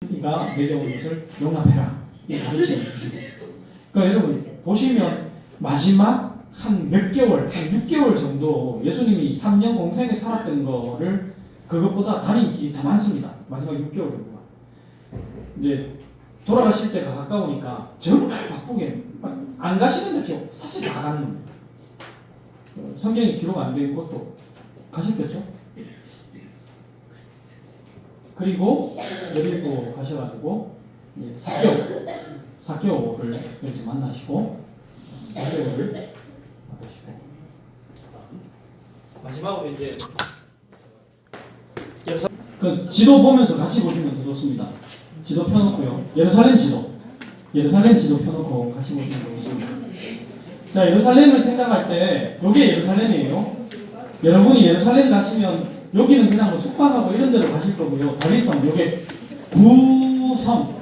네가 내게 온 것을 용납해라. 이 가르침을 주시고. 그러니까 여러분 보시면 마지막 한 몇 개월, 한 6개월 정도 예수님이 3년 공생에 살았던 거를 그것보다 다닌 길이 더 많습니다. 마지막 6개월 정도가. 이제 돌아가실 때가 가까우니까 정말 바쁘게 안 가시는 데 사실 다 가는 겁니다. 성경에 기록 안 된 곳도 가셨겠죠? 그리고 여리고 가셔가지고 사개오를 여기서 만나시고 사개오를 만나시고 마지막으로 이제 그 지도 보면서 같이 보시면 더 좋습니다. 지도 펴놓고요. 예루살렘 지도 펴놓고 같이 보시면 더 좋습니다. 자, 예루살렘을 생각할 때 이게 예루살렘이에요. 여러분이 예루살렘 가시면 여기는 그냥 뭐 숙박하고 이런 데로 가실 거고요. 다윗성, 요게 구성,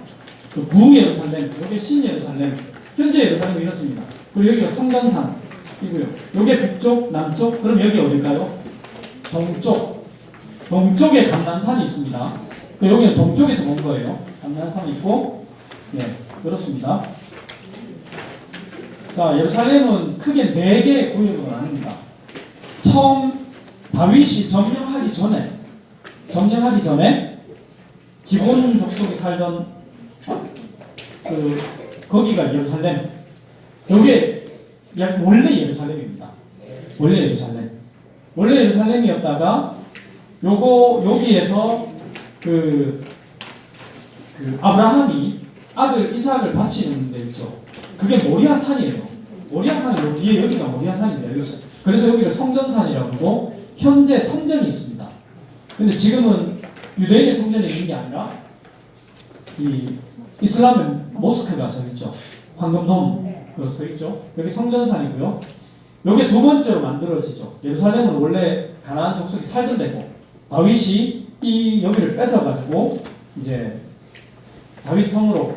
그 구예루살렘, 요게 신예루살렘, 현재 예루살렘이 이렇습니다. 그리고 여기가 성전산이고요. 요게 북쪽, 남쪽, 그럼 여기 어딜까요? 동쪽. 동쪽에 감난산이 있습니다. 그 여기는 동쪽에서 본 거예요. 감난산이 있고, 네, 그렇습니다. 자, 예루살렘은 크게 4개의 구역으로 나눕니다. 처음 다윗이 점령하기 전에 기본 족속이 살던 거기가 예루살렘. 이게 원래 예루살렘입니다. 원래 예루살렘이었다가 여기에서 아브라함이 아들 이삭을 바치는 데 있죠. 그게 모리아산이에요. 모리아산이 요 뒤에 여기가 모리아산입니다. 그래서 여기를 성전산이라고 하고 현재 성전이 있습니다. 근데 지금은 유대인의 성전이 있는 게 아니라 이 이슬람의 모스크가 서 있죠. 황금돔 그 서 있죠. 여기 성전산이고요. 여기 두 번째로 만들어지죠. 예루살렘은 원래 가나안 족속이 살던 데고 다윗이 이 여기를 뺏어가지고 이제 다윗 성으로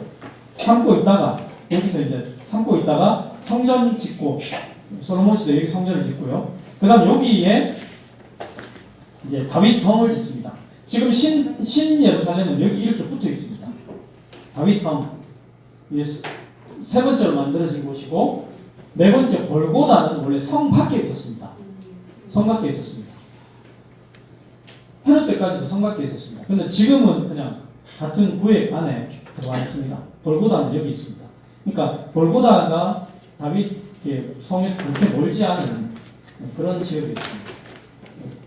삼고 있다가 여기서 이제 삼고 있다가 성전 짓고 솔로몬 시대 여기 성전을 짓고요. 그다음 여기에 이제 다윗 성을 짓습니다. 지금 신 예루살렘은 여기 이렇게 붙어 있습니다. 다윗 성. 이게 세 번째로 만들어진 곳이고 네 번째 골고다는 원래 성 밖에 있었습니다. 성 밖에 있었습니다. 헤롯 때까지도 성 밖에 있었습니다. 근데 지금은 그냥 같은 구획 안에 들어와 있습니다. 골고다는 여기 있습니다. 그러니까 골고다가 다윗 성에서 그렇게 멀지 않은 그런 지역이 있습니다.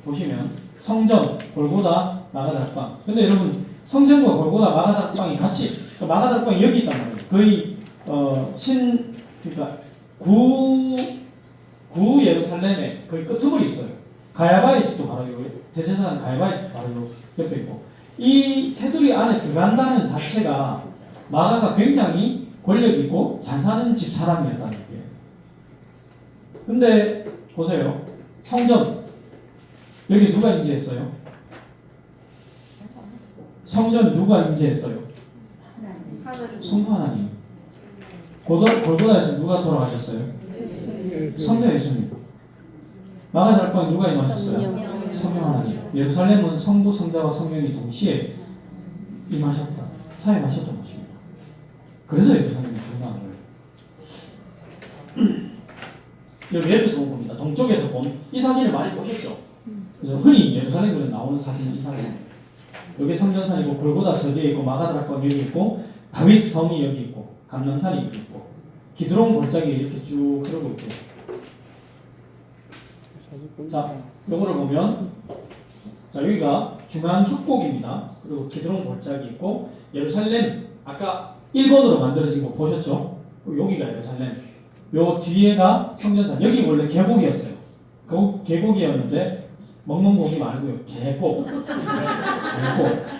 보시면 성전, 골고다, 마가다락방. 근데 여러분 성전과 골고다, 마가다락방이 같이 마가다락방이 여기 있단 말이에요. 거의 그러니까 구 예루살렘의 거의 끄트머리 있어요. 가야바의 집도 바로 여기, 대제사장 가야바의 집도 바로 옆에 있고 이 테두리 안에 들어간다는 자체가 마가가 굉장히 권력 있고 잘 사는 집 사람이었다는 얘기예요. 근데 보세요. 성전 여기 누가 인지했어요? 성전 누가 인지했어요? 성부 하나님. 골고다에서 누가 돌아가셨어요? 성자 예수님. 마가다락방에 누가 임하셨어요? 성령 하나님. 예루살렘은 성부, 성자와 성령이 동시에 임하셨다. 사임하셨던 곳입니다. 그래서 예루살렘이 중요한 거예요. 여기 옆에서 본 겁니다. 동쪽에서 본 이 사진을 많이 보셨죠? 그래서 흔히 예루살렘에 나오는 사진이 이 사진입니다. 여기 성전산이고 골고다 저기에 있고 마가다락방 여기 있고 다윗 성이 여기 있고 감람산이 여기 있고 기드론 골짜기 이렇게 쭉 흐르고 있고. 자, 요거를 보면 자 여기가 중앙 협곡입니다. 그리고 기드론 골짜기 있고 예루살렘 아까 1번으로 만들어진 거 보셨죠? 여기가 예루살렘. 요 뒤에가 성전산. 여기 원래 계곡이었어요. 계곡이었는데 먹는 고기 말고요.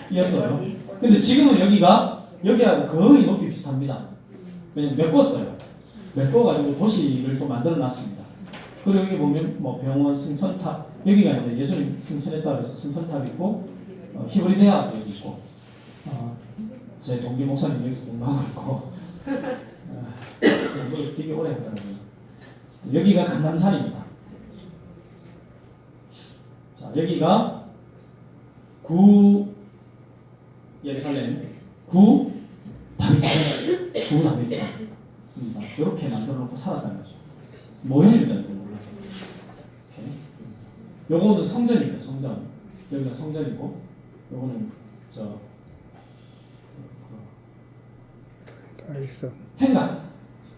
계곡이었어요. 근데 지금은 여기하고 거의 높이 비슷합니다. 왜냐면 메꿨어요. 메꿔가지고 도시를 또 만들어 놨습니다. 그리고 여기 보면 뭐 병원, 승천탑, 여기가 이제 예수님 승천했다 그래서 승천탑 있고 히브리 대학 여기 있고 제 동기 목사님 여기서 공부하고 있고 되게 오래 했더라고요. 여기가 감람산입니다. 자, 여기가 구 예루살렘 구 다윗성, 구 다윗성. 이렇게 만들어 놓고 살았다는 거죠. 모형입니다. 요거는 성전입니다. 성전. 여기가 성전이고, 요거는 다윗성. 행각.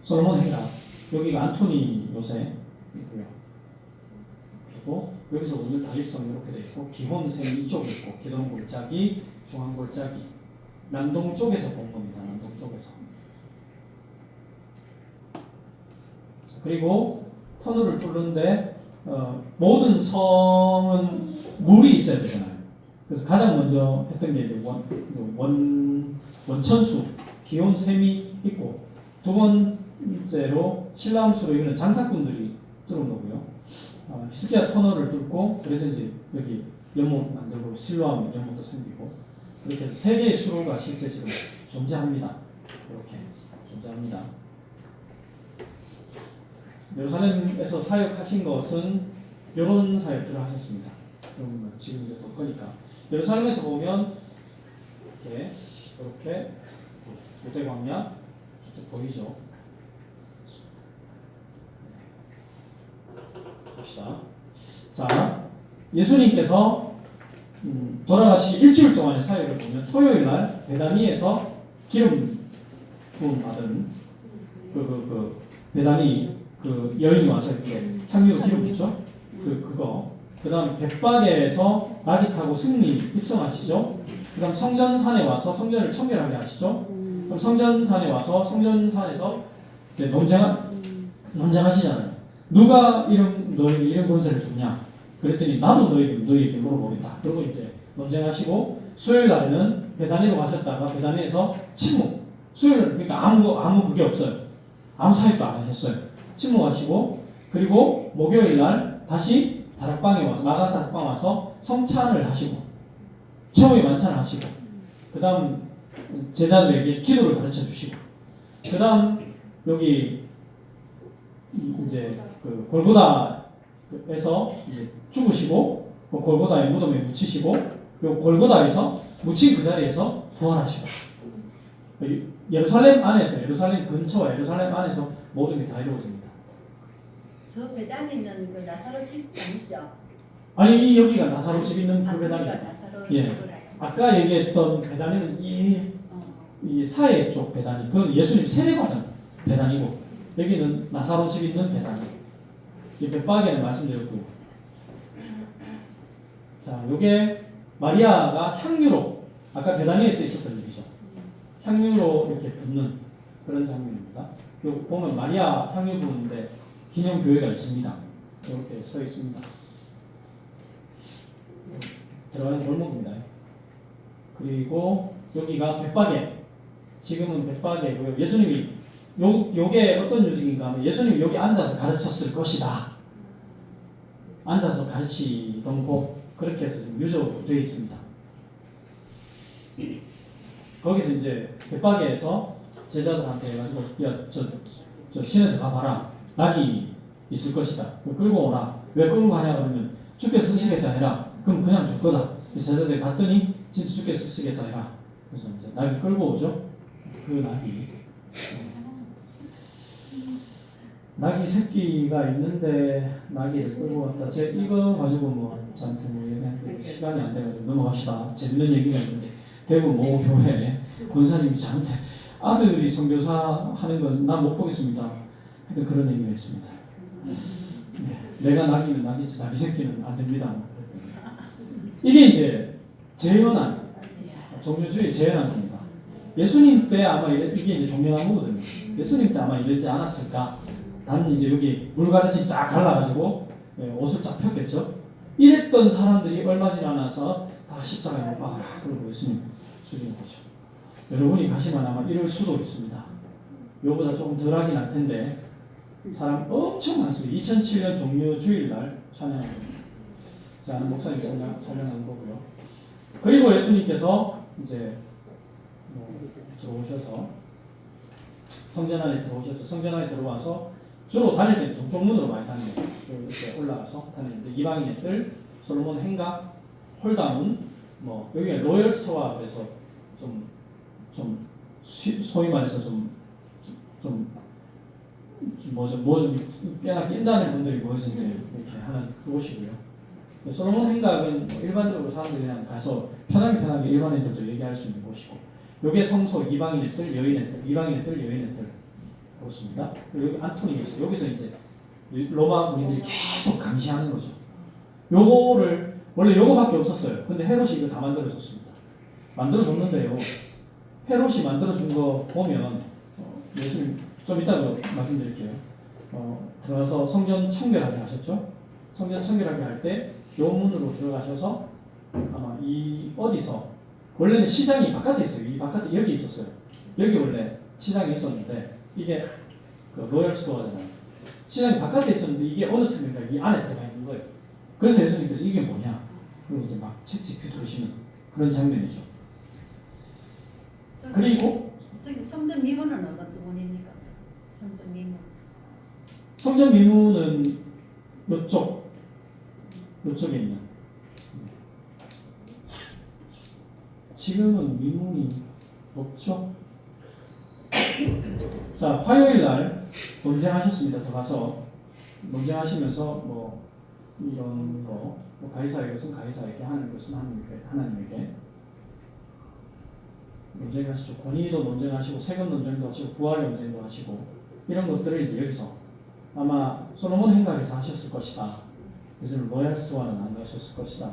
솔로몬 행각. 여기가 안토니 요새이고요. 그리고 여기서 오늘 다윗성 이렇게 돼 있고, 기혼샘이 이쪽에 있고, 기동 골짜기, 중앙 골짜기. 남동 쪽에서 본 겁니다. 남동 쪽에서. 그리고 터널을 뚫는데 모든 성은 물이 있어야 되잖아요. 그래서 가장 먼저 했던 게 이제 원천수, 기온샘이 있고, 두 번째로 신라함수로 이거는 장사꾼들이 뚫은 거고요. 히스기야 터널을 뚫고, 그래서 이제 여기 연못 만들고 실로암 연못도 생기고, 이렇게 해서 세 개의 수로가 실제 지금 존재합니다. 이렇게 존재합니다. 예루살렘에서 사역하신 것은 이런 사역들을 하셨습니다. 지금 이제 볼 거니까. 예루살렘에서 보면 이렇게 고대광야 저쪽 보이죠? 봅시다. 자, 예수님께서 돌아가시기 일주일 동안의 사역을 보면 토요일 날 베다니에서 기름 부음 받은 베다니 여인이 와서 이렇게 향유로 기름 붓죠. 그거. 그 다음 백박에서 나귀 타고 승리 입성하시죠. 그 다음 성전산에 와서 성전을 청결하게 하시죠. 그럼 성전산에 와서 성전산에서 논쟁하시잖아요. 누가 너에게 이런 권세를 줬냐? 그랬더니 나도 너에게 물어보겠다. 그리고 이제 논쟁하시고, 수요일 날에는 베다니로 가셨다가 베다니에서 침묵. 수요일은 그러니까 아무 그게 없어요. 아무 사역도 안 하셨어요. 침묵하시고, 그리고 목요일 날 다시 다락방에 와서 마가 다락방 와서 성찬을 하시고, 최후의 만찬을 하시고, 그 다음 제자들에게 기도를 가르쳐 주시고, 그 다음 여기 이제 골고다에서 이제 죽으시고, 골고다의 무덤에 묻히시고, 요 골고다에서 묻힌 그 자리에서 부활하시고, 예루살렘 안에서, 예루살렘 근처와 예루살렘 안에서 모든 게 다 이루어집니다. 저 베다니는 그 나사로 집 아니죠? 아니, 여기가 나사로 집 있는 그 베다니. 예. 그거라요. 아까 얘기했던 베다니는 이 사해 쪽 베다니. 그건 예수님 세례받은 베다니고, 여기는 나사로 집 있는 베다니. 이 백박에는 말씀드렸고요. 자, 요게 마리아가 향유로, 아까 베다니에서 있었던 일이죠. 향유로 이렇게 붓는 그런 장면입니다. 여기 보면 마리아 향유 부는데 기념 교회가 있습니다. 이렇게 서 있습니다. 들어가는 골목입니다. 그리고 여기가 백박에, 지금은 백박에고요. 예수님이 요게 어떤 요직인가 하면 예수님이 여기 앉아서 가르쳤을 것이다. 앉아서 가르치던 곳, 그렇게 해서 지금 유적되어 있습니다. 거기서 이제 백박에에서 제자들한테 해가지고, 야, 저 시내에 가봐라. 낙이 있을 것이다. 끌고 오라. 왜 끌고 가냐 그러면 주께서 쓰시겠다 해라. 그럼 그냥 줄 거다. 제자들이 갔더니 진짜 주께서 쓰시겠다 해라. 그래서 이제 낙이 끌고 오죠. 그 낙이 새끼가 있는데 낙이를 끌고 왔다. 제가 이거 가지고 뭐 시간이 안 돼가지고 넘어갑시다. 재밌는 얘기가 있는데 대구 모 교회 권사님이 저한테 아들이 선교사 하는 건 난 못 보겠습니다. 하여튼 그런 얘기가 있습니다. 내가 낙이면 낙이지 낙이 새끼는 안 됩니다. 이게 이제 재현한 종교주의 재현한 겁니다. 예수님 때 아마 이게 이제 종려나무거든요. 예수님 때 아마 이러지 않았을까? 나는 이제 여기 물가듯이 쫙 갈라가지고 옷을 쫙 폈겠죠. 이랬던 사람들이 얼마 지나 나서 다 십자가에 못 박아라. 그러고 예수님 죽인 거죠. 여러분이 가시면 아마 이럴 수도 있습니다. 요보다 조금 덜하긴 할 텐데 사람 엄청 많습니다. 2007년 종료주일날 찬양한 겁니다. 자, 목사님 찬양한 거고요. 그리고 예수님께서 이제 들어오셔서 성전 안에 들어오셨죠. 성전 안에 들어와서 주로 다닐 때 동쪽 문으로 많이 다녀요. 이렇게 올라가서 다니는데 이방인의 뜰, 솔로몬 행각, 홀다문, 뭐 여기가 로열 스토어 그래서 좀 소위 말해서 뭐좀 꽤나 낀다는 분들이 모여서 이제 이렇게 하는 그곳이고요. 솔로몬 행각은 뭐 일반적으로 사람들이 그냥 가서 편하게 일반인들도 얘기할 수 있는 곳이고, 요게 성소 이방인의 뜰, 여인의 뜰, 이방인의 뜰, 여인의 뜰 그렇습니다. 그리고 여기 안토니에서 여기서 이제 로마 군인들이 계속 감시하는 거죠. 요거를 원래 요거밖에 없었어요. 근데 헤롯이 이거 다 만들어줬습니다. 만들어줬는데요. 헤롯이 만들어준 거 보면 예수님 좀 이따가 말씀드릴게요. 들어가서 성전 청결하게 하셨죠. 성전 청결하게 할 때 요 문으로 들어가셔서 아마 이 어디서 원래는 시장이 바깥에 있어요. 이 바깥에 여기 있었어요. 여기 원래 시장이 있었는데 이게 그 로열 스토어잖아요. 시장이 바깥에 있었는데 이게 어느 틈인가 이 안에 들어가 있는 거예요. 그래서 예수님께서 이게 뭐냐? 그리고 이제 막 채찍 휘두르시는 그런 장면이죠. 그리고 저기 성전 미문은 어떤 부분입니까? 성전 미문. 성전 미문은 요쪽에 있는. 지금은 미문이 없죠. 자, 화요일 날 논쟁하셨습니다. 더 가서 논쟁하시면서 뭐 이런 거, 뭐 가이사의 것은 가이사에게, 하나님의 것은 하나님에게 논쟁하시죠. 권위도 논쟁하시고 세금 논쟁도 하시고 부활 논쟁도 하시고 이런 것들을 이제 여기서 아마 솔로몬 행각에서 하셨을 것이다. 요즘 로얄 스토어는 안 가셨을 것이다.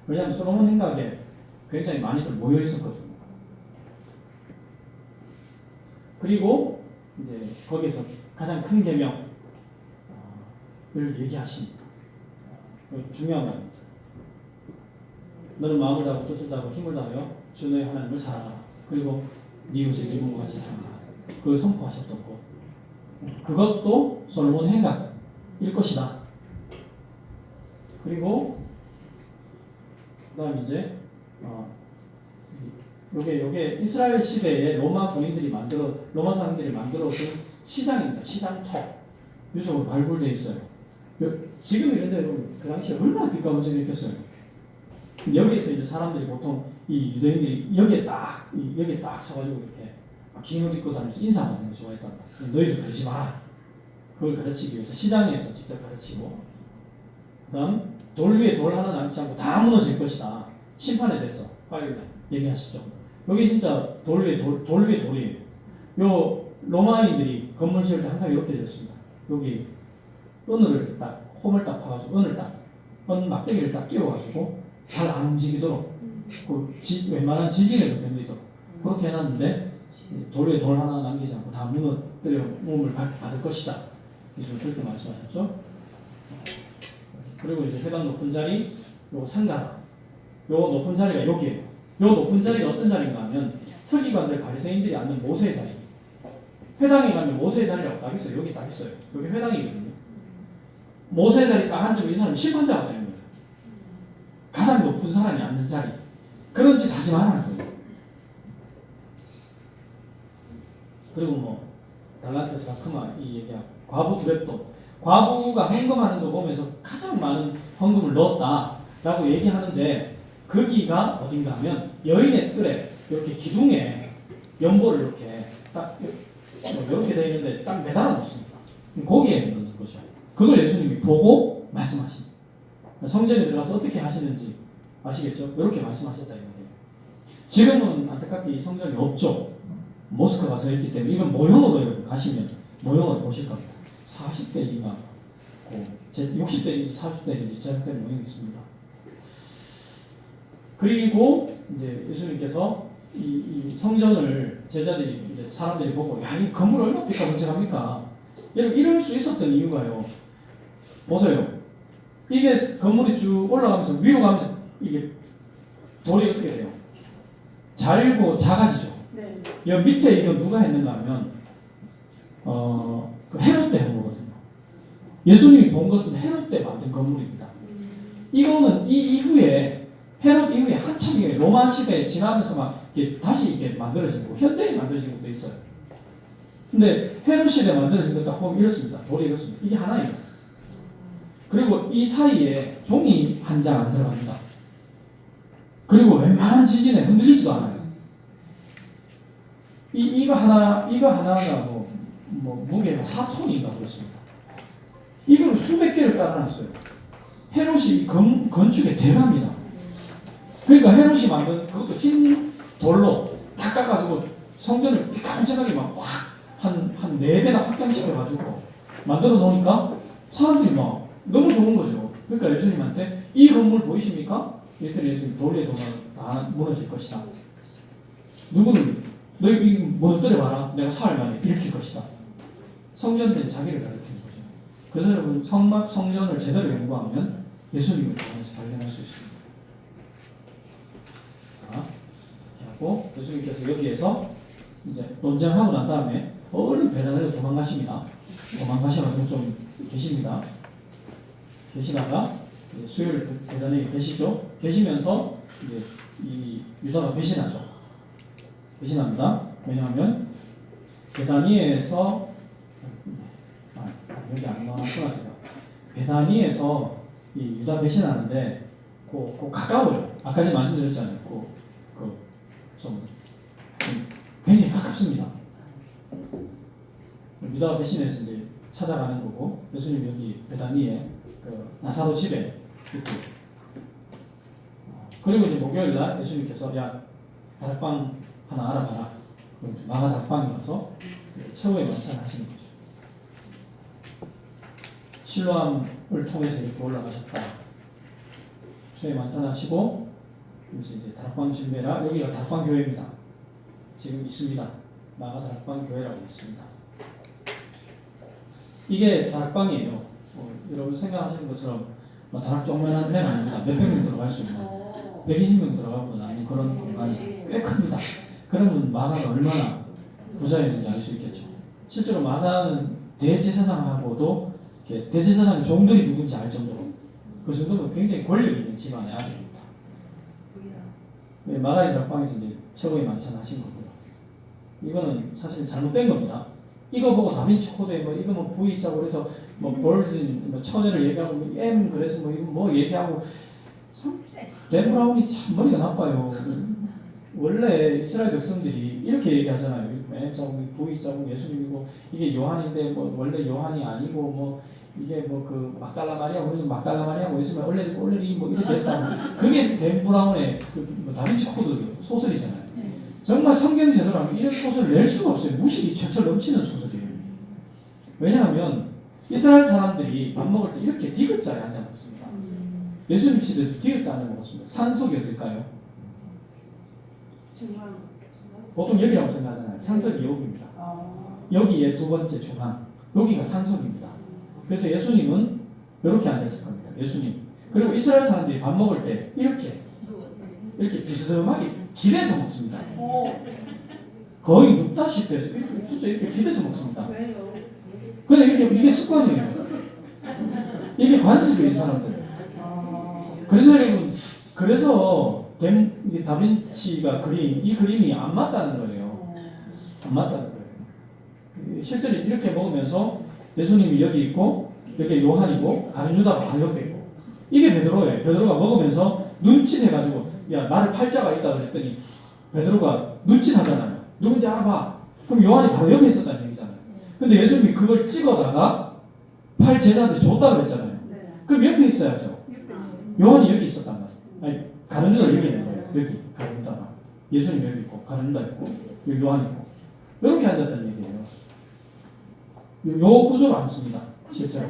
왜냐하면 솔로몬 행각에 굉장히 많이들 모여 있었거든요. 그리고 이제 거기에서 가장 큰 계명을 얘기하십니다. 중요한 말입니다. 너는 마음을 다하고 뜻을 다하고 힘을 다하여 주 너의 하나님을 사랑하라. 그리고 네 이웃을 네 몸과 같이 사랑하라. 그걸 선포하셨던 것. 그것도 솔로몬 행각일 것이다. 그리고 그다음 이제 요게 이스라엘 시대에 로마 사람들이 만들어준 시장입니다. 시장터. 유적으로 발굴돼 있어요. 지금 이런 데로 그 당시에 얼마나 빛과 번쩍이 일으켰어요. 여기에서 이제 사람들이 보통 이 유대인들이 여기에 딱 서가지고 이렇게 긴 옷 입고 다니면서 인사받는 거 좋아했단다. 너희들 그러지 마라. 그걸 가르치기 위해서 시장에서 직접 가르치고, 그다음 돌 위에 돌 하나 남지 않고 다 무너질 것이다. 심판에 대해서 화요일에 얘기하시죠. 여기 진짜 돌 위에 돌이에요. 요 로마인들이 건물 지을 때 항상 이렇게 되었습니다. 여기 은을 딱 홈을 딱 파가지고 은 막대기를 딱 끼워가지고 잘 안 움직이도록 웬만한 지진에도 견디도록 그렇게 해놨는데 돌 위에 돌 하나 남기지 않고 다 무너뜨려 몸을 받을 것이다. 예수님 그렇게 말씀하셨죠. 그리고 이제 해당 높은 자리, 요 상가라. 요 높은 자리가 여기에요. 요 높은 자리가 어떤 자리인가 하면 서기관들 바리새인들이 앉는 모세의 자리. 회당에 가면 모세의 자리라고 딱 있어요. 여기 딱 있어요. 여기 회당이거든요. 모세의 자리 딱 앉으면 이 사람이 심판자가 되는 거예요. 가장 높은 사람이 앉는 자리. 그런 짓 하지 말라는 거예요. 그리고 뭐 달란트 드라크마 이 얘기야. 과부 두렙돈. 과부가 헌금하는 거 보면서 가장 많은 헌금을 넣었다라고 얘기하는데 거기가 어딘가 하면 여인의 뜰에 이렇게 기둥에 연보를 이렇게 딱 이렇게 되어 있는데 딱 매달아 놓습니다. 거기에 있는 거죠. 그걸 예수님이 보고 말씀하십니다. 성전에 들어가서 어떻게 하시는지 아시겠죠? 이렇게 말씀하셨다 이 말이에요. 지금은 안타깝게 성전이 없죠. 모스크 가서 했기 때문에 이건 모형으로 가시면 모형을 보실 겁니다. 40대인가 60대인지 40대인지 제작된 모형이 있습니다. 그리고 이제 예수님께서 이 성전을 제자들이 이제 사람들이 보고 야, 이 건물 얼마나 빛과 번쩍합니까? 이럴 수 있었던 이유가요. 보세요. 이게 건물이 쭉 올라가면서 위로 가면서 이게 돌이 어떻게 돼요? 잘고 작아지죠. 네. 여 밑에 이거 누가 했는가 하면 그 헤롯 때 한 거거든요. 예수님이 본 것은 헤롯 때 만든 건물입니다. 이거는 이 이후에 헤롯 이후에 한참 로마 시대에 지나면서 막 이게 다시 이게 만들어진 거, 현대에 만들어진 것도 있어요. 근데 헤롯 시대에 만들어진 것 딱 보면 이렇습니다. 돌이 이렇습니다. 이게 하나예요. 그리고 이 사이에 종이 한 장 안 들어갑니다. 그리고 웬만한 지진에 흔들리지도 않아요. 이거 하나가 뭐 무게가 4톤인가 그렇습니다. 이걸 수백 개를 깔아놨어요. 헤롯이 건축의 대가입니다. 그러니까 헤롯이 만든 그것도 흰 돌로 다 깎아가지고 성전을 깜짝하게 한 4배나 확장시켜가지고 만들어 놓으니까 사람들이 막 너무 좋은 거죠. 그러니까 예수님한테 이 건물 보이십니까? 이랬더니 예수님 돌에 다 무너질 것이다. 누구는 너희 이 무너뜨려봐라. 내가 사흘 만에 일으킬 것이다. 성전된 자기를 가리키는 거죠. 그래서 여러분 성전을 제대로 연구하면 예수님을 통해서 발견할 수 있습니다. 자, 이렇게 하고 예수님께서 여기에서 이제 논쟁하고 난 다음에 얼른 베다니로 도망가십니다. 도망가셔가지고 좀 계십니다. 계시다가 수요일 베다니에 계시죠. 계시면서 이제 이 유다가 배신하죠. 배신합니다. 왜냐하면 베다니에서 여기 안 나왔구나. 베다니에서 이 유다 배신하는데 그 가까워요. 아까 전에 말씀드렸잖아요. 좀 굉장히 가깝습니다. 유다가 배신해서 이제 찾아가는 거고 예수님 여기 베다니에 나사로 집에 있고 그리고 이제 목요일 날 예수님께서 야 다락방 하나 알아봐라. 마가 다락방에 가서 최후의 만찬을 하시는 거죠. 실로암을 통해서 이렇게 올라가셨다. 최후의 만찬하시고 그래서 이제 다락방 준비해라. 여기가 다락방 교회입니다. 지금 있습니다. 마가 다락방 교회라고 있습니다. 이게 다락방이에요. 여러분 생각하시는 것처럼 다락 조그만한 데는 아닙니다. 몇백 명 들어갈 수 있는 120명 들어가고는 아닌 그런 공간이 꽤 큽니다. 그러면 마가가 얼마나 부자였는지 알 수 있겠죠. 실제로 마가는 대제사장하고도 대제사장의 종들이 누군지 알 정도로 그 정도면 굉장히 권력 있는 집안의 아들입니다. 마가의 다락방에서 이제 최고의 만찬 하신 거고요. 이거는 사실 잘못된 겁니다. 이거 보고 다빈치 코드에 이거 V자고 그래서 벌즈 천혜를 얘기하고 M 그래서 이거 얘기하고 참 댄 브라운이 참 머리가 나빠요. 원래 이스라엘 백성들이 이렇게 얘기하잖아요. M자고 V자고 예수님이고 이게 요한인데 원래 요한이 아니고 이게 그 막달라 마리아 그래서 막달라 마리아고 예수님 원래 이렇게 됐다. 그게 댄 브라운의 다빈치 코드 소설이잖아요. 정말 성경 제대로 하면 이런 소설을 낼 수가 없어요. 무식이 철철 넘치는 소설이에요. 왜냐하면 이스라엘 사람들이 밥 먹을 때 이렇게 디귿자에 앉아 먹습니다. 예수님 시대도 디귿자 앉아 먹었습니다. 산석이 어딜까요? 보통 여기라고 생각하잖아요. 산석이 여기입니다. 여기에 두 번째 중앙, 여기가 산석입니다. 그래서 예수님은 이렇게 앉았을 겁니다. 예수님. 그리고 이스라엘 사람들이 밥 먹을 때 이렇게 비스듬하게 기대서 먹습니다. 거의 눕다시피 해서 이렇게 기대서 먹습니다. 근데 이게 습관이에요. 이게 관습이에요, 이 사람들. 그래서 여러분, 이게 다빈치가 이 그림이 안 맞다는 거예요. 안 맞다는 거예요. 실제로 이렇게 먹으면서 예수님이 여기 있고, 여기 요한이고, 가룟 유다가 바로 옆에 있고, 이게 베드로예요. 베드로가 먹으면서 눈치해가지고, 야, 나를 팔자가 있다 그랬더니, 베드로가 눈치하잖아요. 누군지 알아봐. 그럼 요한이 바로 옆에 있었다는 얘기잖아요. 근데 예수님이 그걸 찍어다가 팔 제자한테 줬다 그랬잖아요. 그럼 옆에 있어야죠. 요한이 여기 있었단 말이에요. 아니, 가룟 유다가 여기 있는 거예요. 여기 가룟 유다가. 예수님 여기 있고, 가룟 유다 있고, 여기 요한 있고. 이렇게 앉았다는 얘기예요. 요 구조로 앉습니다. 실제로.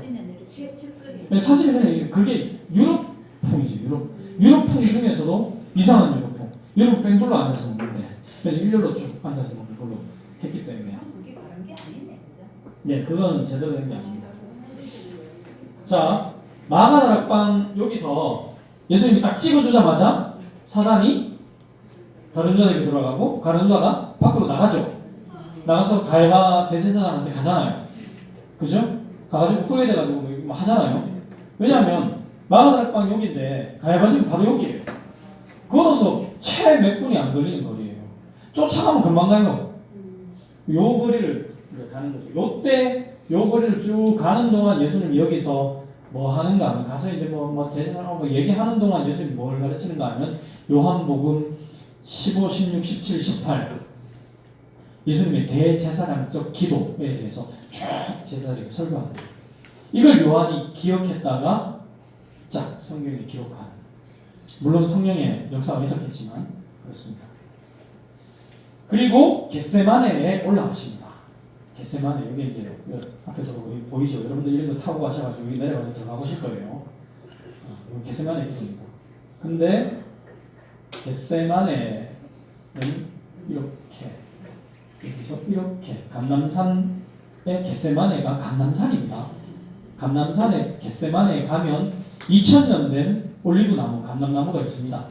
사진은 그게 유럽풍이죠. 유럽풍 중에서도 이상한 유럽풍. 유럽 뺑돌로 앉아서 먹는데 일렬로 쭉 앉아서 먹는 걸로 했기 때문에. 그게 바른 게 아니네, 그죠? 네, 그건 제대로 된 게 아닙니다. 자, 마가 다락방 여기서 예수님이 딱 찍어주자마자 사단이 가룟 유다에게 돌아가고 가룟 유다가 밖으로 나가죠. 나가서 가야바 대제사장한테 가잖아요. 그죠? 가가지고 후회돼가지고 뭐 하잖아요. 왜냐하면 마가 다락방 여기인데 가야바 지금 바로 여기예요. 걸어서 채 몇 분이 안 걸리는 거리예요. 쫓아가면 금방 가요. 요 거리를 가는 거죠. 요때 요 거리를 쭉 가는 동안 예수님 여기서 뭐 하는가 하면 가서 이제 뭐 대제사장하고 얘기하는 동안 예수님이 뭘 가르치는가 하면 요한복음 15, 16, 17, 18 예수님의 대제사장적 기도에 대해서 쭉 제자들에게 설교합니다. 이걸 요한이 기억했다가 쫙 성경에 기록한, 물론 성령의 역사가 있었겠지만 그렇습니다. 그리고 겟세마네에 올라가십니다. 겟세마네, 여기 이제 앞에도 보이죠? 여러분들 이런 거 타고 가셔가지고 여기 내려가서 들어가 보실 거예요. 여기 겟세마네 기도입니다. 근데 겟세마네는 이렇게, 여기서 이렇게 감람산의 겟세마네가 감람산입니다. 감람산의 겟세마네에 가면 2000년 된 올리브나무, 감람나무가 있습니다.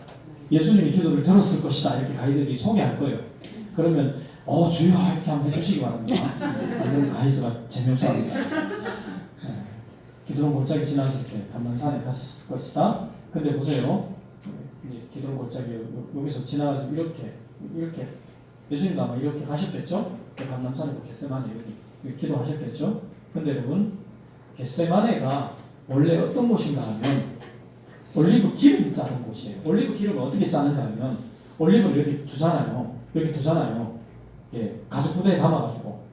예수님이 기도를 들었을 것이다 이렇게 가이드들이 소개할 거예요. 그러면 주여 이렇게 한번 해주시기 바랍니다. 이런 가이드가 재미없어합니다. 기도원 골짜기 지나서 이렇게 감람산에 갔을 것이다. 근데 보세요. 이제 기도원 골짜기 여기서 지나가지고 이렇게 예수님도 아마 이렇게 가셨겠죠? 감람산이고 겟세마네 여기 기도하셨겠죠? 근데 여러분, 겟세마네가 원래 어떤 곳인가 하면 올리브 기름 짜는 곳이에요. 올리브 기름을 어떻게 짜는가 하면 올리브를 이렇게 두잖아요. 예, 가죽 부대에 담아가지고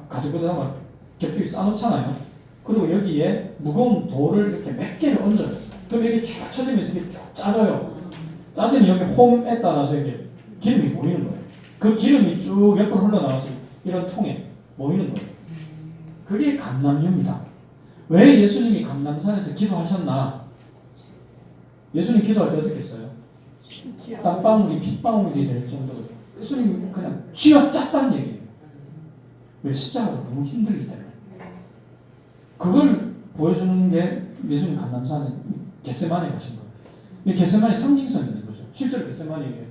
가죽 부대에 담아 겹겹이 싸놓잖아요. 그리고 여기에 무거운 돌을 이렇게 몇 개를 얹어요. 그럼 이렇게 쭉 쳐지면서 이렇게 쭉 짜져요. 짜지면 여기 홈에 따라서 이렇게 기름이 모이는 거예요. 그 기름이 쭉 옆으로 흘러나와서 이런 통에 모이는 거예요. 그게 감람유입니다. 왜 예수님이 감람산에서 기도하셨나? 예수님 기도할 때 어떻게 했어요? 땀방울이 핏방울이 될 정도로 예수님이 그냥 쥐어짰다는 얘기예요. 왜? 십자가가 너무 힘들기 때문에. 그걸 보여주는 게 예수님 감람산에 겟세마네 가신 거예요. 이 겟세마네 상징성이 있는 거죠. 실제로 겟세마네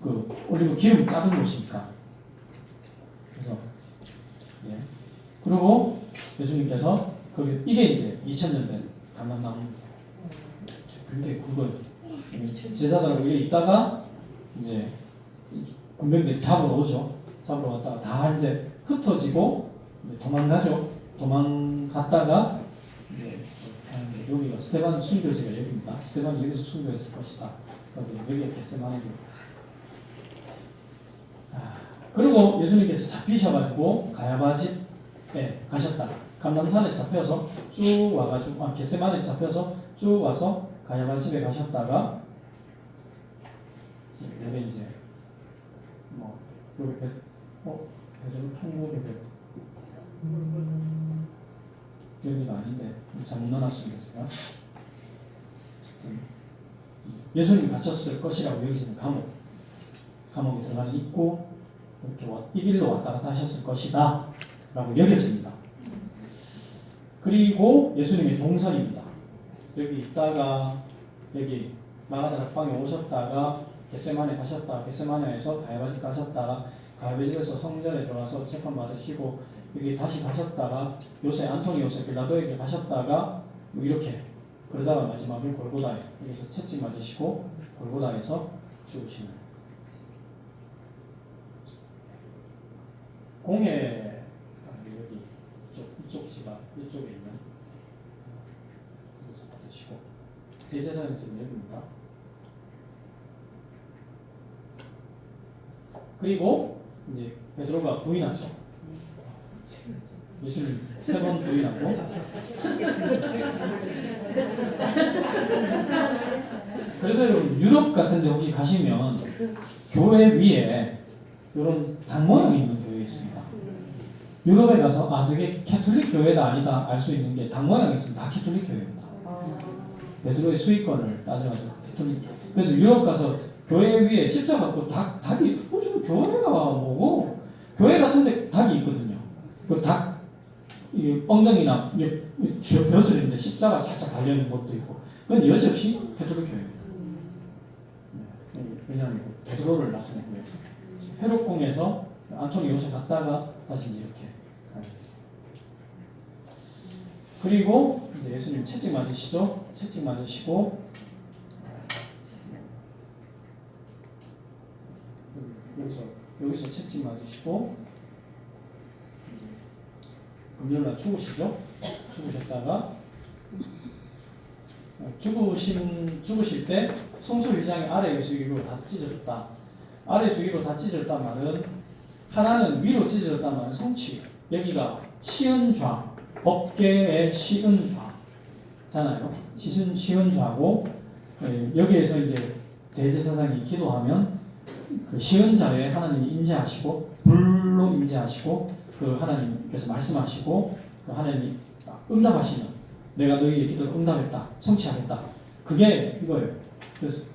그 올리브 기름 짜던 곳이니까. 그래서 예. 그리고 예수님께서 이게 이제 2000년 된 감람나무입니다. 굉장히 굵은 제자들하고 이래 있다가 이제 군병들이 잡으러 오죠. 잡으러 왔다가 다 이제 흩어지고 도망가죠. 도망갔다가 이제 여기가 스테반 순교지가 여기입니다. 스테반이 여기서 순교했을 것이다. 여기가 겟세마네입니다. 그리고 예수님께서 잡히셔가지고 가야바 집에 가셨다가 감람산에서 잡혀서 쭉 와가지고 겟세마네에서 잡혀서 쭉 와서 가야바 집에 가셨다가 여기 이제 여기 베드로 통곡의 여기가 아닌데 잘못 넣어놨습니다 제가. 예수님이 갇혔을 것이라고 여기서는 감옥에 들어가는 입구 이렇게 이 길로 왔다 갔다 하셨을 것이다 라고 여겨집니다. 그리고 예수님의 동선입니다. 여기 있다가 여기 마가다락방에 오셨다가 겟세마네 가셨다가 겟세마네에서 가야바집 가셨다가 가야바집에서 성전에 들어가서 재판 받으시고 여기 다시 가셨다가 안토니 요새 빌라도에게 가셨다가 이렇게 그러다가 마지막에 골고다에 여기서 채찍 맞으시고 골고다에서 죽으시는 공회 여기 이쪽 지가 이쪽에 있는 여기서 받으시고 대제사장 지금 여기입니다. 그리고 이제 베드로가 부인하죠. 예수를 3번 부인하고 그래서 여러분 유럽 같은 데 혹시 가시면 교회 위에 이런 당 모양이 있는 교회 있습니다. 유럽에 가서 저게 캐톨릭 교회다 아니다 알 수 있는 게 당 모양이 있으면 다 캐톨릭 교회입니다. 베드로의 수익권을 따져가지고 캐톨릭. 그래서 유럽 가서 교회 위에 십자가 갖고 닭이 지금 교회가 뭐고 교회 같은데 닭이 있거든요. 그 닭 엉덩이나 벼슬 이제 십자가 살짝 달려 있는 것도 있고. 그건 여지없이 캐톨릭 교회입니다. 왜냐하면 베드로를 나타내고 해서 헤롯궁에서 안토니 요새 갔다가 다시 이렇게 가요. 그리고 이제 예수님 채찍 맞으시죠? 채찍 맞으시고 여기서 채찍 맞으시고 금요일날 죽으시죠? 죽으셨다가 죽으실 때 송수휘장이 아래 수기로 다 찢어졌다. 아래 수기로 다 찢어졌단 말은 하나는 위로 찢어졌다는 성취. 여기가 시은좌, 법계의 시은좌잖아요. 시은좌고 여기에서 이제 대제사장이 기도하면 그 시은좌에 하나님이 임재하시고 불로 임재하시고 그 하나님께서 말씀하시고 그 하나님이 응답하시는 내가 너희의 기도를 응답했다, 성취하겠다. 그게 이거예요. 그래서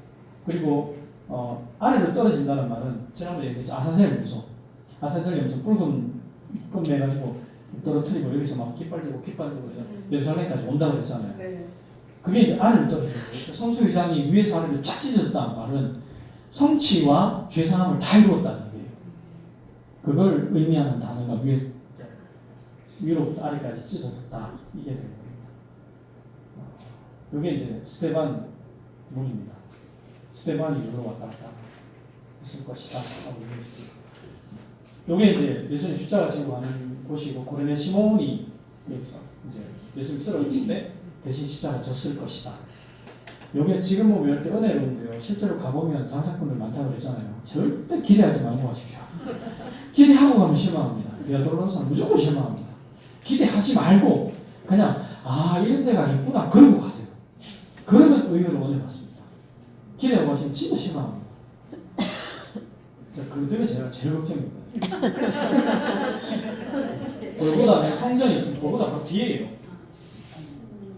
그리고 아래로 떨어진다는 말은 지난번에 얘기했죠. 아사셀 염소. 아사셀 염소 붉은 끈 매가지고 떨어뜨리고 여기서 막 깃발들고 예루살렘까지 온다고 그랬잖아요. 그게 이제 아래로 떨어지는 거예요. 그래서 성소유상이 위에서 아래로 쫙 찢어졌다는 말은 성취와 죄사함을 다 이루었다는 얘기예요. 그걸 의미하는 단어가 위로부터 아래까지 찢어졌다. 이게 되는 겁니다. 이게 이제 스테반 문입니다. 스테반이 여기로 왔다 갔다 했을 것이다. 이게 이제 예수님 십자가 지고 가는 곳이고 고레네 시몬이 여기서 이제 예수님 쓰러졌을 때 대신 십자가 졌을 것이다. 이게 지금 보면 이렇게 은혜로운데요. 실제로 가보면 장사꾼들 많다고 그랬잖아요. 절대 기대하지 말고 가십시오. 기대하고 가면 실망합니다. 베드로는 무조건 실망합니다. 기대하지 말고 그냥 이런 데가 있구나 그러고 가세요. 그러면 의외로 은혜 받습니다. 기대하고 가시면 진짜 실망합니다. 그 때문에 제가 제일 걱정입니다. 골고다에 성전이 있으면 골고다 바로 뒤에요.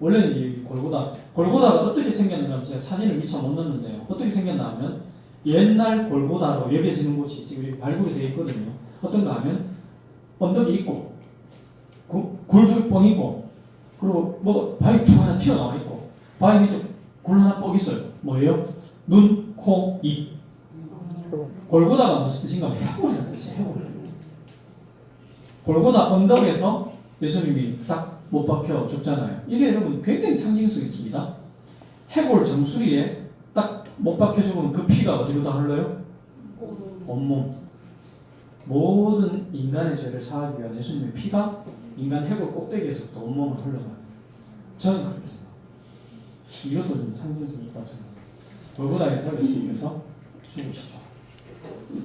원래는 이 골고다가 어떻게 생겼는가 제가 사진을 미처 못 넣었는데요. 어떻게 생겼나 하면 옛날 골고다로 여겨지는 곳이 지금 발굴이 되어 있거든요. 어떤가 하면 언덕이 있고 굴줄뻥 있고 그리고 뭐 바위 툭 하나 튀어나와 있고 바위 밑에 굴 하나 뻑 있어요. 뭐예요? 눈, 코, 입. 골고다가 무슨 뜻인가 하면 해골이라는 뜻이에요. 해골. 골고다 언덕에서 예수님이 딱 못 박혀 죽잖아요. 이게 여러분 굉장히 상징성이 있습니다. 해골 정수리에 딱 못 박혀 죽으면 그 피가 어디로 다 흘러요? 온몸. 모든 인간의 죄를 사하기 위한 예수님의 피가 인간 해골 꼭대기에서부터 온몸을 흘러가요. 저는 그렇게 생각합니다. 이것도 좀 상징성이 있다고 생각합니다. 골고다에서 예수님께서 죽으시죠.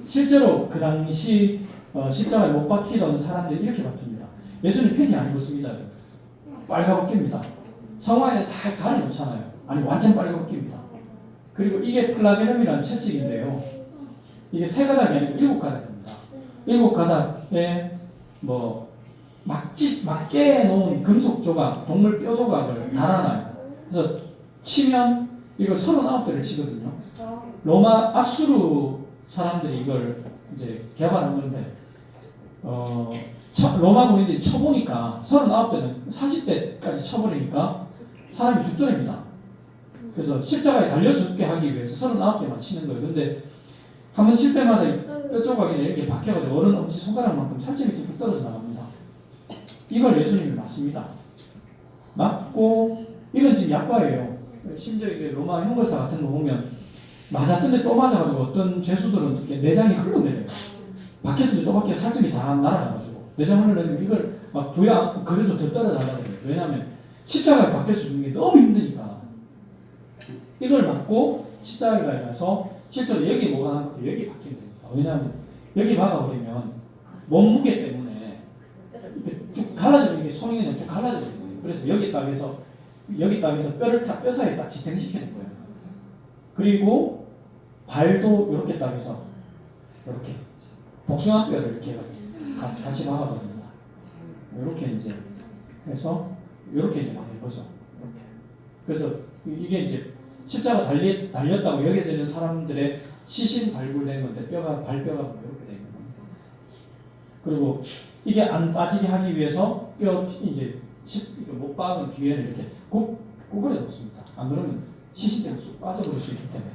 실제로 그 당시 십자가에 못 박히던 사람들이 이렇게 바뀝니다. 예수님 팬티 안 입었습니다. 빨갛게입니다. 성화에는 다 가려놓잖아요. 아니 완전 빨갛게입니다. 그리고 이게 플라베름이라는 채찍인데요. 이게 세 가닥이 아니고 7가닥입니다. 7가닥에 뭐 막게 놓은 금속 조각, 동물 뼈 조각을 달아놔요. 그래서 치면 이거 39대를 치거든요. 로마 아수르 사람들이 이걸 이제 개발한 건데 로마 군인들이 쳐보니까 39대는 40대까지 쳐버리니까 사람이 죽더랍니다. 그래서 십자가에 달려 죽게 하기 위해서 39대만 치는 거예요. 근데 한 번 칠 때마다 뼈 조각이 이렇게 박혀가지고 어른 엄지 손가락만큼 살점이 뚝뚝 떨어져 나갑니다. 이걸 예수님이 맞습니다. 맞고 이건 지금 약과예요. 심지어 이게 로마 형벌사 같은 거 보면 맞았던데 또 맞아가지고 어떤 죄수들은 이렇게 내장이 흘러내려요. 박혔던데 또 박혀 살점이 다 날아가가지고 내장 흘러내리면 이걸 막 부여 그래도 더 떨어나가요. 왜냐하면 십자가에 박혀 죽는 게 너무 힘드니까. 이걸 맞고 십자가에 가서 실제로 여기 뭐가 나면 여기 박히면 됩니다. 왜냐하면 여기 박아버리면 몸무게 때문에 쭉 갈라지는 게 손이 그냥 쭉 갈라지는 거예요. 그래서 여기 딱에서 뼈를 딱 뼈 사이에 딱 지탱시키는 거예요. 그리고 발도 이렇게 딱 해서 이렇게 복숭아 뼈를 이렇게 같이 박아버립니다. 이렇게 이제 해서 이렇게 이제 박는 거죠. 이렇게. 그래서 이게 이제 십자가 달렸다고 여겨져 있는 사람들의 시신 발굴된 건데 발뼈가 이렇게 되는 겁니다. 그리고 이게 안 빠지게 하기 위해서 뼈 이제 못 박은 뒤에는 이렇게 구부려 놓습니다. 안 그러면 시신 때문에 쑥 빠져버릴 수 있기 때문에.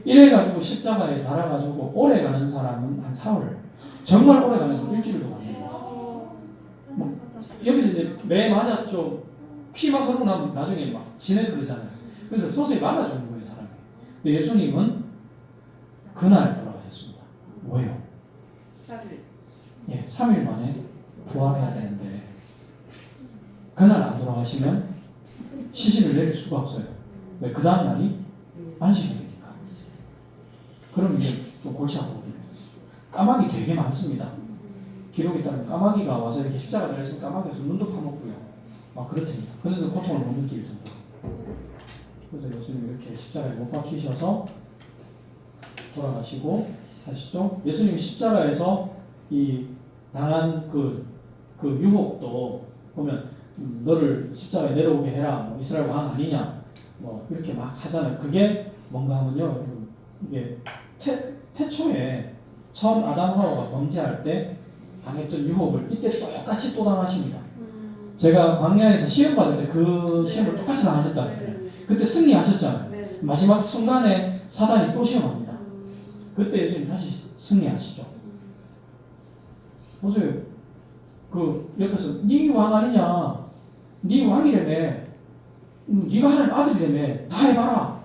이래가지고 십자가에 달아가지고 오래 가는 사람은 한 4월, 정말 오래 가는 사람은 일주일도 갑니다. 여기서 이제 매 맞았죠. 피 막 흐르고 나면 나중에 막 진해 그러잖아요. 그래서 서서히 말라주는 거예요, 사람이. 근데 예수님은 그날 돌아가셨습니다. 왜요? 3일 만에 부활해야 되는데 그날 안 돌아가시면 시신을 내릴 수가 없어요. 왜? 그 다음 날이 안식일이니까. 그럼 이제 좀 골치 아프거든요. 까마귀 되게 많습니다. 기록에 따르면 까마귀가 와서 이렇게 십자가 달려서 까마귀에서 눈도 파먹고요. 막 그렇답니다. 그래서 고통을 못 느끼게 정도. 그래서 예수님 이렇게 십자가에 못 박히셔서 돌아가시고 하시죠. 예수님이 십자가에서 이 당한 그 유혹도 보면 너를 십자가에 내려오게 해라. 뭐 이스라엘 왕 아니냐. 뭐 이렇게 막 하잖아요. 그게 뭔가 하면요. 이게 태초에 처음 아담 하와가 범죄할 때 당했던 유혹을 이때 똑같이 또 당하십니다. 제가 광야에서 시험 받을 때 그 시험을 똑같이 당하셨다. 그때 승리하셨잖아요. 마지막 순간에 사단이 또 시험합니다. 그때 예수님 다시 승리하시죠. 보세요. 그 옆에서 네 왕 아니냐? 네 왕이라며? 네가 하나님 아들이라며? 다 해봐라.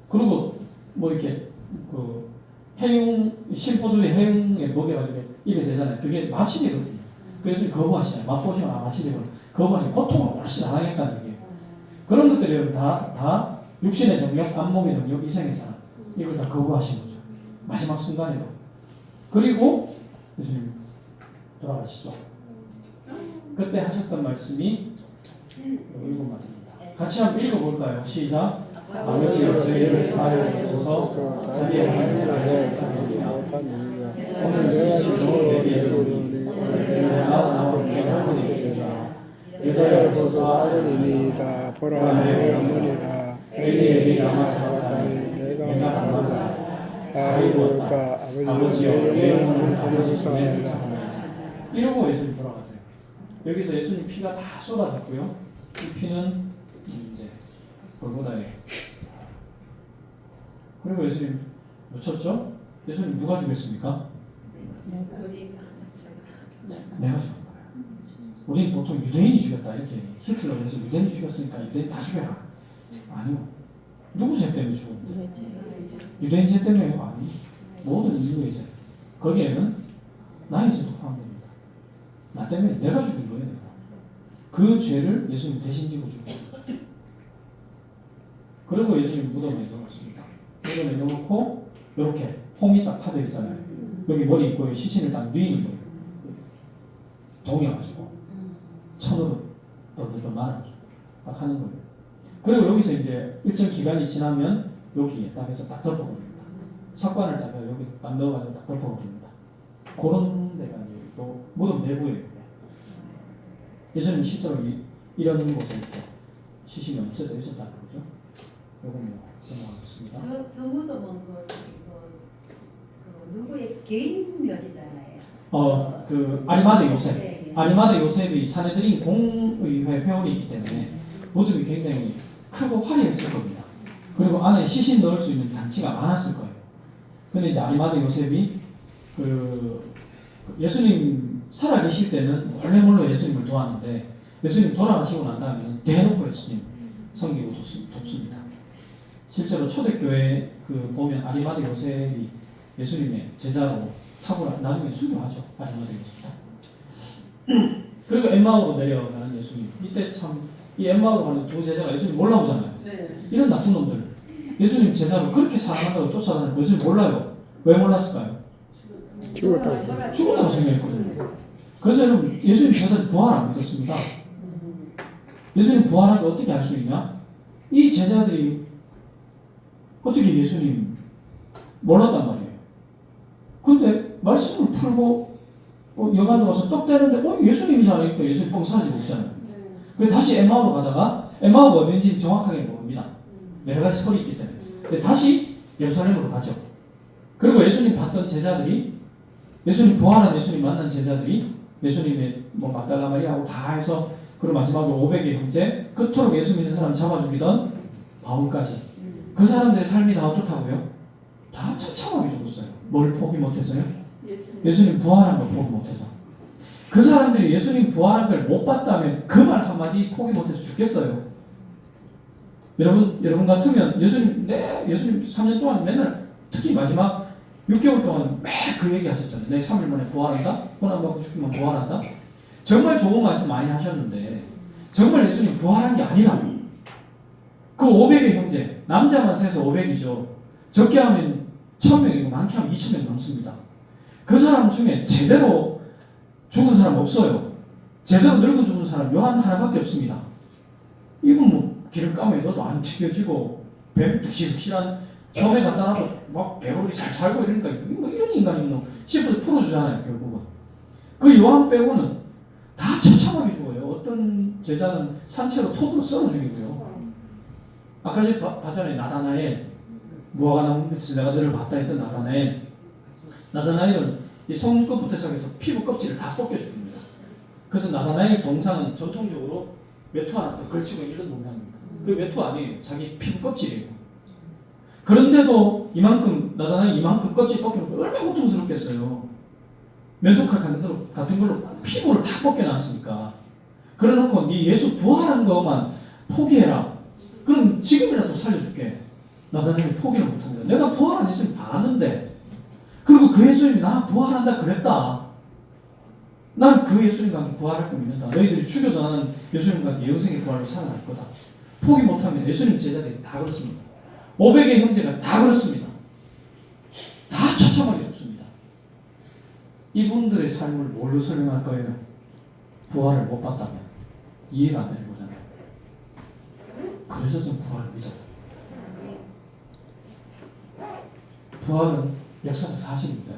그리고 뭐 이렇게 그 해융 심포주의 해융에 먹여가지고 입에 대잖아요. 그게 마취제거든요. 그래서 거부하시잖아요. 맛보시면 마취제거든요. 거부하시면 고통을 훨씬 당하겠다는 얘기예요. 그런 것들이 다 육신의 정욕, 안목의 정욕, 이생의 사랑 이걸 다 거부하신 거죠. 마지막 순간에도. 그리고 예수님 돌아가시죠. 그때 하셨던 말씀이 읽은 말입니다. 같이 한번 읽어볼까요? 시작. 아버지여 저희를 사하여 주소서. 자기의 하나님을 사랑하며 오늘 내가 주소 내리오니 오늘 나오는 내가 있으라. 여자를 보소 아들이니이다. 보라 내 어머니라. 엘리엘이 아마 사랑하니 내가 말하노라. 아이고다 아버지여 내 영혼을 보내줄까 하노라. 이러고 예수님 돌아가세요. 여기서 예수님 피가 다 쏟아졌고요. 이 피는 이제 골고다에. 그리고 예수님 묻혔죠? 예수님 누가 죽였습니까? 내가 죽인 거야. 우리는 보통 유대인이 죽였다 이렇게 히틀러에서 유대인이 죽였으니까 유대인 다 죽여라. 아니요. 누구 죄 때문에 죽었는데? 유대인 죄 때문에요? 아니. 모든 인류의 죄. 거기에는 나의 죄도 포함됩니다. 나 때문에 내가 죽인 거예요. 내가. 그 죄를 예수님 대신 지고 죽였어요. 그리고 예수님 무덤에 넣었습니다. 무덤에 넣어놓고 이렇게 홈이 딱 파져 있잖아요. 여기 머리 있고 시신을 딱 뉘는 거예요. 동여가지고 천으로 또 말아가지고 딱 하는 거예요. 그리고 여기서 이제 일정 기간이 지나면 여기에 딱 해서 딱 덮어버립니다. 석관을 딱 여기 딱 넣어가지고 딱 덮어버립니다. 그런 데가 이제 또 무덤 내부에 예수님 실제로 이런 곳에 이렇게 시신이 얹혀져 있었다는 거죠. 요건 뭐 넘어가겠습니다. 저 무덤은 누구의 개인 묘지잖아요. 그 아리마대 요셉. 네. 아리마대 요셉이 사내들인 공의회 회원이기 때문에 무덤이 굉장히 크고 화려했을 겁니다. 그리고 안에 시신 넣을 수 있는 잔치가 많았을 거예요. 근데 이제 아리마대 요셉이 그 예수님 살아계실 때는 몰래 예수님을 도왔는데 예수님 돌아가시고 난 다음에는 대놓고 예수님 섬기고 돕습니다. 실제로 초대교회 그 보면 아리마대 요셉이 예수님의 제자로 탑을 나중에 순교하죠. 아리마대 요셉. 그리고 엠마오로 내려가는 예수님. 이때 참 이 엠마오로 가는 두 제자가 예수님 몰라오잖아요. 네. 이런 나쁜 놈들. 예수님 제자로 그렇게 사랑한다고 쫓아다니는 예수님 몰라요. 왜 몰랐을까요? 죽었다고 생각했거든요. 그래서 여러분 예수님 제자들 부활 안 믿었습니다. 예수님 부활한 게 어떻게 알 수 있냐? 이 제자들이 어떻게 예수님 몰랐단 말이에요. 근데 말씀을 풀고 여관에 와서 떡 떼는데 예수님이잖아요. 그러니까 예수님 뻥 사라지고 있잖아요. 그래서 다시 엠마오로 가다가 엠마오가 어딘지 정확하게 모릅니다. 여러 가지 설이 있기 때문에. 근데 다시 예루살렘으로 가죠. 그리고 예수님 봤던 제자들이 예수님 부활한 예수님 만난 제자들이 예수님의 뭐 막달라 마리아하고 다 해서 그리고 마지막으로 500의 형제 그토록 예수 믿는 사람 잡아 죽이던 바울까지 그 사람들의 삶이 다 어떻다고요? 다 처참하게 죽었어요. 뭘 포기 못해서요? 예수님 부활한 걸 포기 못해서. 그 사람들이 예수님 부활한 걸 못 봤다면 그 말 한마디 포기 못해서 죽겠어요. 여러분 같으면 예수님 3년 동안 맨날 특히 마지막 6개월 동안 매 그 얘기 하셨잖아요. 내 3일 만에 부활한다? 고난 받고 죽으면 부활한다? 정말 좋은 말씀 많이 하셨는데 정말 예수님 부활한 게 아니라고. 그 500의 형제, 남자만 세서 500이죠. 적게 하면 1000명이고 많게 하면 2000명 넘습니다. 그 사람 중에 제대로 죽은 사람 없어요. 제대로 늙은 죽은 사람 요한 하나밖에 없습니다. 이건 뭐 기름 감에 넣어도 안 튀겨지고 뱀 득실득실한 섬에 갖다 놔도 막 배고프게 잘 살고 이러니까 뭐 이런 인간이면 시부터 풀어주잖아요. 결국은 그 요한 빼고는 다 처참하게 죽어요. 어떤 제자는 산채로 톱으로 썰어 죽이고요. 아까 전에 봤잖아요. 나다나엘 무화과 나무 밑에서 내가 너를 봤다 했던 나다나엘은 이 손끝부터 시작해서 피부 껍질을 다 벗겨 죽입니다. 그래서 나다나엘 동상은 전통적으로 외투 하나 더 걸치고 이런 동상입니다. 그 외투 아니에요. 자기 피부 껍질이에요. 그런데도 나다나엘 이만큼 껍질 벗겨놓고 얼마나 고통스럽겠어요. 면도칼 같은 걸로 피부를 다 벗겨놨으니까. 그래놓고 네 예수 부활한 것만 포기해라. 그럼 지금이라도 살려줄게. 나다나엘이 포기를 못합니다. 내가 부활한 예수님 봤는데, 그리고 그 예수님이 나 부활한다 그랬다. 나는 그 예수님과 함께 부활할 거 믿는다. 너희들이 죽여도 나는 예수님과 함께 영생의 부활로 살아날 거다. 포기 못합니다. 예수님 제자들이 다 그렇습니다. 500의 형제가 다 그렇습니다. 다 처참하게 죽습니다. 이분들의 삶을 뭘로 설명할 거예요? 부활을 못 봤다면 이해가 안 되는 거잖아요. 그래서 좀 부활을 믿어요. 부활은 역사적 사실입니다.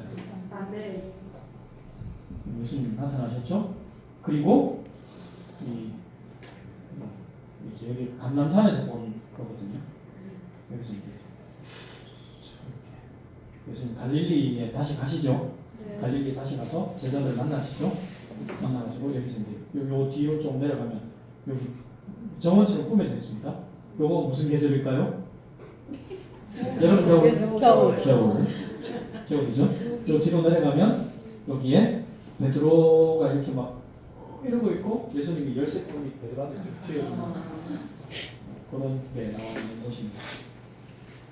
예수님 나타나셨죠? 그리고 이제 여기 감람산에서 본 거거든요. 여기서 이제 예수님 갈릴리에 다시 가시죠. 네. 갈릴리에 다시 가서 제자들 만나시죠. 만나가지고 여기서 이제 요 뒤로 좀 내려가면 여기 정원처럼 꾸며져 있습니다. 요거 무슨 계절일까요? 여름, 겨울이죠. 요 뒤로 내려가면 여기에 베드로가 이렇게 막 이러고 있고 예수님이 13분이 베드로한테 쭉 쥐어주는 그런 게 나와 있는 곳입니다.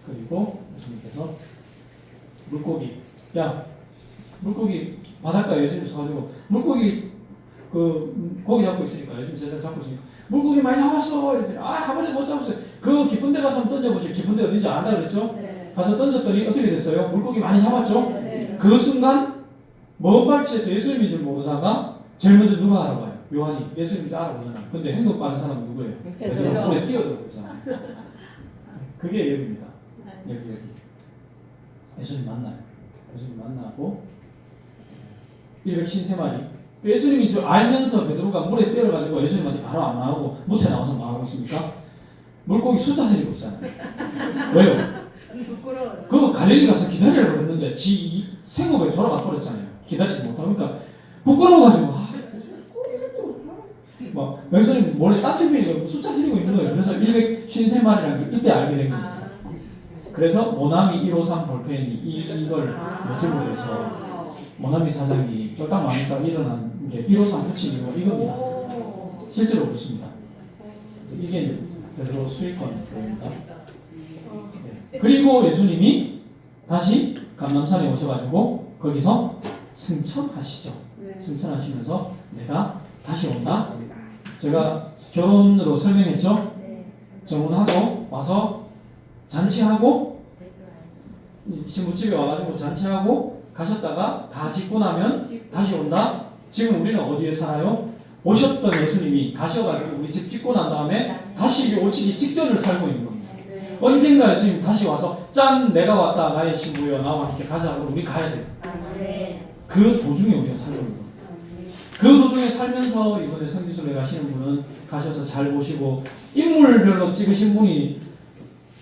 그리고 예수님께서 물고기 바닷가에 예수님 서가지고 물고기 고기 잡고 있으니까 예수님 제자를 잡고 있으니까 물고기 많이 잡았어 이랬더니 한 마리 못 잡았어요. 그 깊은 데 가서 한번 던져보세요. 깊은 데 어딘지 안다 그랬죠? 네. 가서 던졌더니 어떻게 됐어요? 물고기 많이 잡았죠? 네. 그 순간 먼 발치에서 예수님인 줄 모르다가 제일 먼저 누가 알아봐요? 요한이 예수님인 줄 알아보잖아요. 근데 행동 빠른 사람은 누구예요? 베드로. 물에 뛰어들고 있잖아요. 그게 여기입니다. 여기 예수님 만나요. 예수님 만나고 153마리 예수님이 저 알면서 베드로가 물에 뛰어가지고 예수님한테 바로 안 나오고 못해 나와서 뭐 하고 있습니까? 물고기 숫자 세리고 있잖아요. 왜요? 부끄러워. 그거 갈릴리 가서 기다리라고 그랬는데 지 생업에 돌아가 버렸잖아요. 기다리지 못하니까 부끄러워가지고 막 예수님 몰래 딴집에 숫자 세리고 있는 거예요. 그래서 153마리라는 게 이때 알게 된 겁니다. 그래서 모나미 153 볼펜이 이걸 모티브로 해서 모나미 사장이 쫄딱 마니까 일어난 게 153 붙이고 이겁니다. 실제로 그렇습니다. 이게 베드로 수익권입니다. 네. 그리고 예수님이 다시 감람산에 오셔가지고 거기서 승천하시죠. 승천하시면서 내가 다시 온다. 제가 결혼으로 설명했죠. 정혼하고 와서 잔치하고 신부집에 와가지고 잔치하고 가셨다가 다 짓고 나면 다시 온다. 지금 우리는 어디에 살아요? 오셨던 예수님이 가셔가지고 우리 집 짓고 난 다음에 다시 오시기 직전을 살고 있는 겁니다. 언젠가 예수님 다시 와서 짠 내가 왔다 나의 신부여 나와 함께 가자. 그럼 우리 가야 돼요. 그 도중에 우리가 살고 있는 겁니다. 그 도중에 살면서 이번에 성지순례 가시는 분은 가셔서 잘 보시고 인물별로 찍으신 분이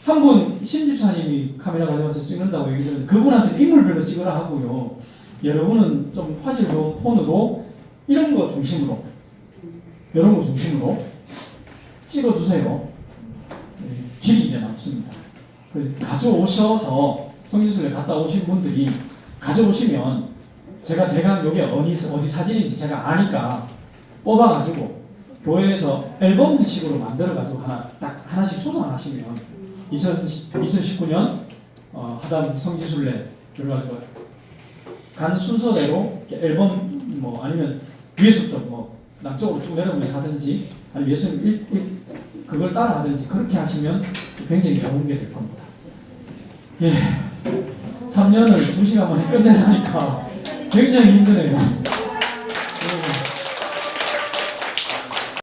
한 분 신집사님이 카메라 가져와서 찍는다고 얘기했는데 그분한테 인물별로 찍으라 하고요. 여러분은 좀 화질 좋은 폰으로 이런 거 중심으로 찍어주세요. 길이 이제 남습니다. 그래서 가져오셔서 성지순례 갔다 오신 분들이 가져오시면 제가 대강 여기 어디 사진인지 제가 아니까 뽑아가지고 교회에서 앨범식으로 만들어가지고 하나씩 소장하시면 2019년 하담 성지순례 그래가지고 간 순서대로 앨범 뭐 아니면 위에서부터 뭐 남쪽으로 쭉 내려오면서 하든지 아니면 예수님 그걸 따라 하든지 그렇게 하시면 굉장히 좋은 게 될 겁니다. 예, 3년을 2시간 만에 끝내려니까 굉장히 힘드네요.